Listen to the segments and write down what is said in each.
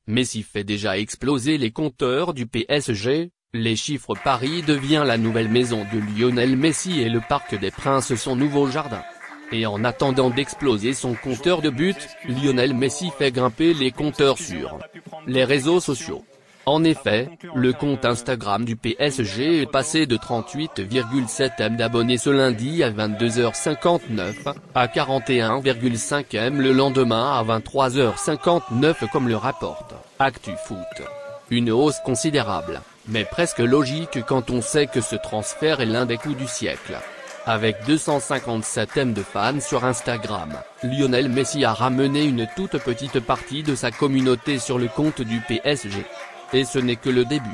Messi fait déjà exploser les compteurs du PSG, les chiffres Paris devient la nouvelle maison de Lionel Messi et le Parc des Princes son nouveau jardin. Et en attendant d'exploser son compteur de buts, Lionel Messi fait grimper les compteurs sur les réseaux sociaux. En effet, le compte Instagram du PSG est passé de 38,7 M d'abonnés ce lundi à 22h59, à 41,5 M le lendemain à 23h59 comme le rapporte ActuFoot. Une hausse considérable, mais presque logique quand on sait que ce transfert est l'un des coups du siècle. Avec 257 M de fans sur Instagram, Lionel Messi a ramené une toute petite partie de sa communauté sur le compte du PSG. Et ce n'est que le début.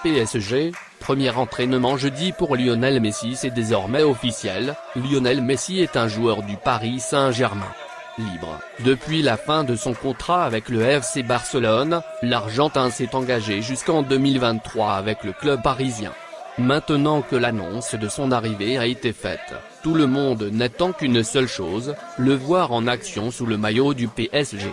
PSG, premier entraînement jeudi pour Lionel Messi. C'est désormais officiel, Lionel Messi est un joueur du Paris Saint-Germain. Libre. Depuis la fin de son contrat avec le FC Barcelone, l'Argentin s'est engagé jusqu'en 2023 avec le club parisien. Maintenant que l'annonce de son arrivée a été faite, tout le monde n'attend qu'une seule chose, le voir en action sous le maillot du PSG.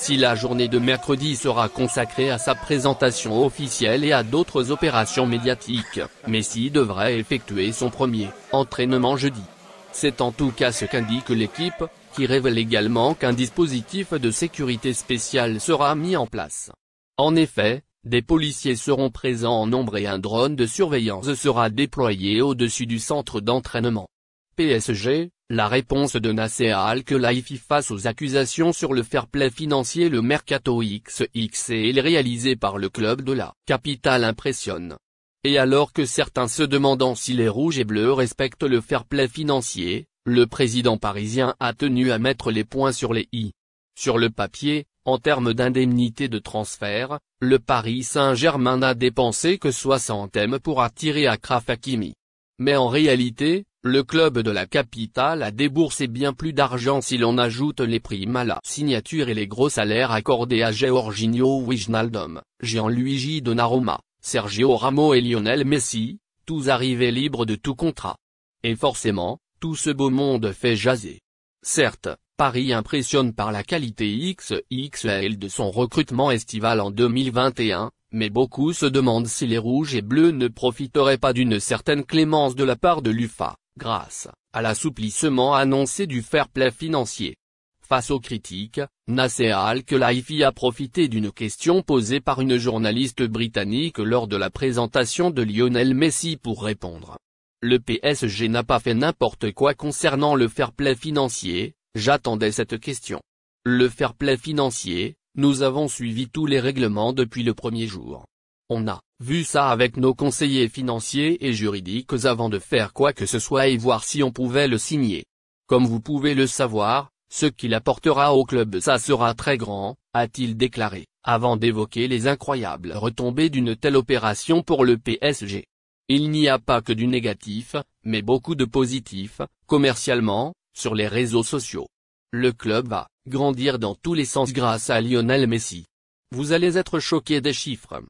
Si la journée de mercredi sera consacrée à sa présentation officielle et à d'autres opérations médiatiques, Messi devrait effectuer son premier entraînement jeudi. C'est en tout cas ce qu'indique l'équipe, qui révèle également qu'un dispositif de sécurité spéciale sera mis en place. En effet, des policiers seront présents en nombre et un drone de surveillance sera déployé au-dessus du centre d'entraînement. PSG, la réponse de Nasser Al-Khelaifi face aux accusations sur le fair play financier. Le mercato XXL réalisé par le club de la capitale impressionne. Et alors que certains se demandant si les rouges et bleus respectent le fair play financier, le président parisien a tenu à mettre les points sur les i. Sur le papier, en termes d'indemnité de transfert, le Paris Saint-Germain n'a dépensé que 60 M pour attirer Achraf Hakimi. Mais en réalité, le club de la capitale a déboursé bien plus d'argent si l'on ajoute les primes à la signature et les gros salaires accordés à Georginio Wijnaldum, Gianluigi Donnarumma, Sergio Ramos et Lionel Messi, tous arrivés libres de tout contrat. Et forcément, tout ce beau monde fait jaser. Certes, Paris impressionne par la qualité XXL de son recrutement estival en 2021, mais beaucoup se demandent si les rouges et bleus ne profiteraient pas d'une certaine clémence de la part de l'UFA, grâce à l'assouplissement annoncé du fair play financier. Face aux critiques, Nasser Al-Khelaifi a profité d'une question posée par une journaliste britannique lors de la présentation de Lionel Messi pour répondre. Le PSG n'a pas fait n'importe quoi concernant le fair play financier, j'attendais cette question. Le fair play financier, nous avons suivi tous les règlements depuis le premier jour. On a vu ça avec nos conseillers financiers et juridiques avant de faire quoi que ce soit et voir si on pouvait le signer. Comme vous pouvez le savoir, ce qu'il apportera au club ça sera très grand, a-t-il déclaré, avant d'évoquer les incroyables retombées d'une telle opération pour le PSG. Il n'y a pas que du négatif, mais beaucoup de positif, commercialement, sur les réseaux sociaux. Le club va grandir dans tous les sens grâce à Lionel Messi. Vous allez être choqués des chiffres.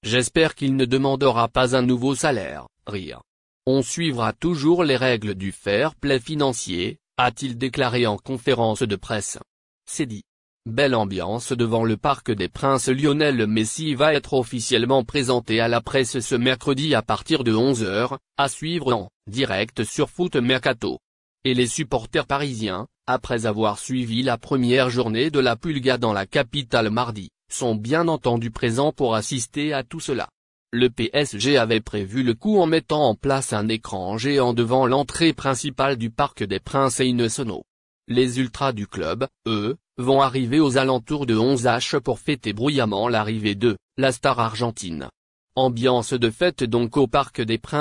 J'espère qu'il ne demandera pas un nouveau salaire, rire. On suivra toujours les règles du fair play financier, a-t-il déclaré en conférence de presse. C'est dit. Belle ambiance devant le Parc des Princes. Lionel Messi va être officiellement présenté à la presse ce mercredi à partir de 11h, à suivre en direct sur Foot Mercato. Et les supporters parisiens, après avoir suivi la première journée de la Pulga dans la capitale mardi, sont bien entendu présents pour assister à tout cela. Le PSG avait prévu le coup en mettant en place un écran géant devant l'entrée principale du Parc des Princes et une sono. Les ultras du club, eux, vont arriver aux alentours de 11h pour fêter bruyamment l'arrivée de la star argentine. Ambiance de fête donc au Parc des Princes.